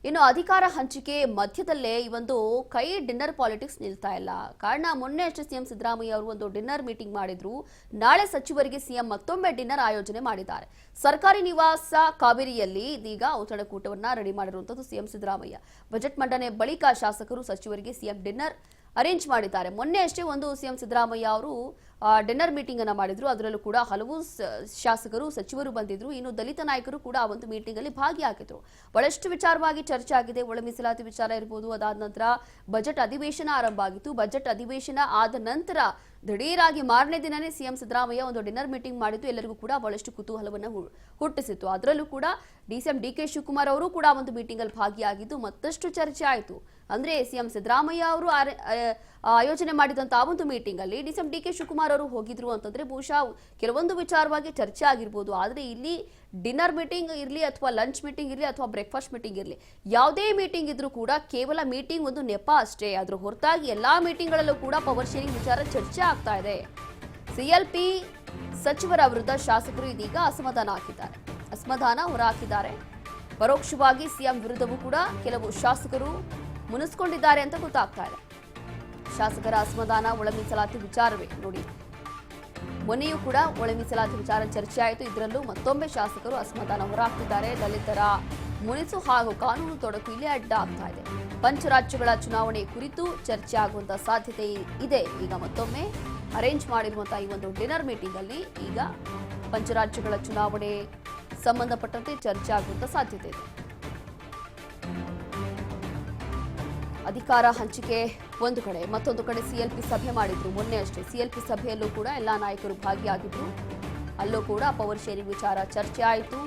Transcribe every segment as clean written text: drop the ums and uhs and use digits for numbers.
ಇನ್ನು ಅಧಿಕಾರ ಹಂಚಿಕೆ ಮಧ್ಯದಲ್ಲೇ ಈ ಒಂದು ಕೈ ಡಿನ್ನರ್ ಪಾಲಿಟಿಕ್ಸ್ ನಿಲ್ತಾ ಇಲ್ಲ. ಕಾರಣ ಮೊನ್ನೆ ಅಷ್ಟೇ ಸಿಎಂ ಸಿದ್ದರಾಮಯ್ಯ ಅವರು ಒಂದು ಡಿನ್ನರ್ ಮೀಟಿಂಗ್ ಮಾಡಿದ್ರು. ನಾಳೆ ಸಚಿವರಿಗೆ ಸಿಎಂ ಮತ್ತೊಮ್ಮೆ ಡಿನ್ನರ್ ಆಯೋಜನೆ ಮಾಡಿದ್ದಾರೆ. ಸರ್ಕಾರಿ ನಿವಾಸ ಕಾವೇರಿಯಲ್ಲಿ ಇದೀಗ ಔತಣಕೂಟವನ್ನ ರೆಡಿ ಮಾಡಿರುವಂತದ್ದು ಸಿಎಂ ಸಿದ್ದರಾಮಯ್ಯ. ಬಜೆಟ್ ಮಂಡನೆ ಬಳಿಕ ಶಾಸಕರು ಸಚಿವರಿಗೆ ಸಿಎಂ ಡಿನ್ನರ್ ಅರೇಂಜ್ ಮಾಡಿದ್ದಾರೆ. ಮೊನ್ನೆ ಅಷ್ಟೇ ಒಂದು ಸಿಎಂ ಸಿದ್ದರಾಮಯ್ಯ ಅವರು ಡಿನ್ನರ್ ಮೀಟಿಂಗ್ ಅನ್ನ ಮಾಡಿದ್ರು. ಅದರಲ್ಲೂ ಕೂಡ ಹಲವು ಶಾಸಕರು ಸಚಿವರು ಬಂದಿದ್ರು. ಇನ್ನು ದಲಿತ ನಾಯಕರು ಕೂಡ ಆ ಒಂದು ಮೀಟಿಂಗ್ ಅಲ್ಲಿ ಭಾಗಿಯಾಗಿದ್ರು. ಬಹಳಷ್ಟು ವಿಚಾರವಾಗಿ ಚರ್ಚೆ ಆಗಿದೆ. ಒಳ ಮೀಸಲಾತಿ ವಿಚಾರ ಇರಬಹುದು. ಅದಾದ ನಂತರ ಬಜೆಟ್ ಅಧಿವೇಶನ ಆರಂಭ ಆಗಿತ್ತು. ಬಜೆಟ್ ಅಧಿವೇಶನ ಆದ ನಂತರ ದಿಢೀರಾಗಿ ಮಾರನೇ ದಿನನೇ ಸಿಎಂ ಸಿದ್ದರಾಮಯ್ಯ ಒಂದು ಡಿನ್ನರ್ ಮೀಟಿಂಗ್ ಮಾಡಿದ್ದು ಎಲ್ಲರಿಗೂ ಕೂಡ ಬಹಳಷ್ಟು ಕುತೂಹಲವನ್ನು ಹುಟ್ಟಿಸಿತ್ತು. ಅದರಲ್ಲೂ ಕೂಡ ಸಿಎಂ ಡಿಕೆ ಶಿವಕುಮಾರ್ ಅವರು ಕೂಡ ಒಂದು ಮೀಟಿಂಗ್ ಅಲ್ಲಿ ಭಾಗಿಯಾಗಿದ್ದು ಮತ್ತಷ್ಟು ಚರ್ಚೆ ಆಯಿತು. ಅಂದ್ರೆ ಸಿಎಂ ಸಿದ್ದರಾಮಯ್ಯ ಅವರು ಆಯೋಜನೆ ಮಾಡಿದಂತ ಆ ಒಂದು ಮೀಟಿಂಗ್ ಅಲ್ಲಿ ಸಿಎಂ ಡಿಕೆ ಶಿವಕುಮಾರ್ ಅವರು ಹೋಗಿದ್ರು ಅಂತಂದ್ರೆ ಬಹುಶಃ ಕೆಲವೊಂದು ವಿಚಾರವಾಗಿ ಚರ್ಚೆ ಆಗಿರ್ಬೋದು. ಆದ್ರೆ ಇಲ್ಲಿ ಡಿನ್ನರ್ ಮೀಟಿಂಗ್ ಇರಲಿ ಅಥವಾ ಲಂಚ್ ಮೀಟಿಂಗ್ ಇರಲಿ ಅಥವಾ ಬ್ರೇಕ್ಫಾಸ್ಟ್ ಮೀಟಿಂಗ್ ಇರಲಿ, ಯಾವುದೇ ಮೀಟಿಂಗ್ ಇದ್ರೂ ಕೂಡ ಕೇವಲ ಮೀಟಿಂಗ್ ಒಂದು ನೆಪ ಅಷ್ಟೇ. ಅದ್ರ ಹೊರತಾಗಿ ಎಲ್ಲಾ ಮೀಟಿಂಗ್ಗಳಲ್ಲೂ ಕೂಡ ಪವರ್ ಶೇರಿಂಗ್ ವಿಚಾರ ಚರ್ಚೆ ಆಗ್ತಾ ಇದೆ. ಸಿಎಲ್ಪಿ ಸಚಿವರ ವಿರುದ್ಧ ಶಾಸಕರು ಇದೀಗ ಅಸಮಾಧಾನ ಹೊರಹಾಕಿದ್ದಾರೆ. ಪರೋಕ್ಷವಾಗಿ ಸಿಎಂ ವಿರುದ್ಧವೂ ಕೂಡ ಕೆಲವು ಶಾಸಕರು ಮುನಿಸ್ಕೊಂಡಿದ್ದಾರೆ ಅಂತ ಗೊತ್ತಾಗ್ತಾ ಇದೆ. ಶಾಸಕರ ಅಸಮಾಧಾನ ಒಳ ಮೀಸಲಾತಿ ವಿಚಾರವೇ ನೋಡಿ. ಮೊನ್ನೆಯೂ ಕೂಡ ಒಳ ಮೀಸಲಾತಿ ವಿಚಾರ ಚರ್ಚೆ ಆಯಿತು. ಇದರಲ್ಲೂ ಮತ್ತೊಮ್ಮೆ ಶಾಸಕರು ಅಸಮಾಧಾನ ಹೊರಹಾಕ್ತಿದ್ದಾರೆ. ದಲಿತರ ಮುನಿಸು ಹಾಗೂ ಕಾನೂನು ತೊಡಕು ಇಲ್ಲಿ ಅಡ್ಡ ಆಗ್ತಾ ಇದೆ. ಪಂಚರಾಜ್ಯಗಳ ಚುನಾವಣೆ ಕುರಿತು ಚರ್ಚೆ ಆಗುವಂತ ಸಾಧ್ಯತೆ ಇದೆ. ಈಗ ಮತ್ತೊಮ್ಮೆ ಅರೇಂಜ್ ಮಾಡಿರುವಂತಹ ಈ ಒಂದು ಡಿನ್ನರ್ ಮೀಟಿಂಗ್ ಅಲ್ಲಿ ಈಗ ಪಂಚರಾಜ್ಯಗಳ ಚುನಾವಣೆ ಸಂಬಂಧಪಟ್ಟಂತೆ ಚರ್ಚೆ ಆಗುವಂತ ಸಾಧ್ಯತೆ ಇದೆ. ಅಧಿಕಾರ ಹಂಚಿಕೆ ಒಂದು ಕಡೆ, ಮತ್ತೊಂದು ಕಡೆ ಸಿಎಲ್ಪಿ ಸಭೆ ಮಾಡಿದ್ರು. ಮೊನ್ನೆ ಅಷ್ಟೇ ಸಿಎಲ್ಪಿ ಸಭೆಯಲ್ಲೂ ಕೂಡ ಎಲ್ಲಾ ನಾಯಕರು ಭಾಗಿಯಾಗಿದ್ರು. ಅಲ್ಲೂ ಕೂಡ ಪವರ್ ಶೇರಿಂಗ್ ವಿಚಾರ ಚರ್ಚೆ ಆಯಿತು.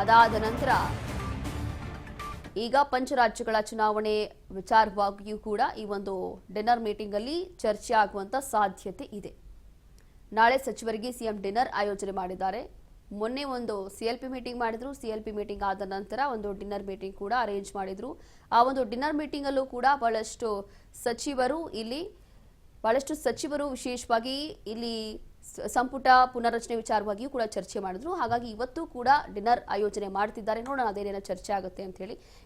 ಅದಾದ ನಂತರ ಈಗ ಪಂಚರಾಜ್ಯಗಳ ಚುನಾವಣೆ ವಿಚಾರವಾಗಿಯೂ ಕೂಡ ಈ ಒಂದು ಡಿನ್ನರ್ ಮೀಟಿಂಗ್ ಅಲ್ಲಿ ಚರ್ಚೆ ಆಗುವಂತ ಸಾಧ್ಯತೆ ಇದೆ. ನಾಳೆ ಸಚಿವರಿಗೆ ಸಿಎಂ ಡಿನ್ನರ್ ಆಯೋಜನೆ ಮಾಡಿದ್ದಾರೆ. ಮೊನ್ನೆ ಒಂದು ಸಿಎಲ್ಪಿ ಮೀಟಿಂಗ್ ಮಾಡಿದ್ರು. ಸಿಎಲ್ಪಿ ಮೀಟಿಂಗ್ ಆದ ನಂತರ ಒಂದು ಡಿನ್ನರ್ ಮೀಟಿಂಗ್ ಕೂಡ ಅರೇಂಜ್ ಮಾಡಿದ್ರು. ಆ ಒಂದು ಡಿನ್ನರ್ ಮೀಟಿಂಗ್ ಅಲ್ಲೂ ಕೂಡ ಬಹಳಷ್ಟು ಸಚಿವರು ವಿಶೇಷವಾಗಿ ಇಲ್ಲಿ ಸಂಪುಟ ಪುನರ್ರಚನೆ ವಿಚಾರವಾಗಿಯೂ ಕೂಡ ಚರ್ಚೆ ಮಾಡಿದ್ರು. ಹಾಗಾಗಿ ಇವತ್ತು ಕೂಡ ಡಿನ್ನರ್ ಆಯೋಜನೆ ಮಾಡ್ತಿದ್ದಾರೆ. ನೋಡೋಣ ಅದೇನೇನೋ ಚರ್ಚೆ ಆಗುತ್ತೆ ಅಂತ ಹೇಳಿ.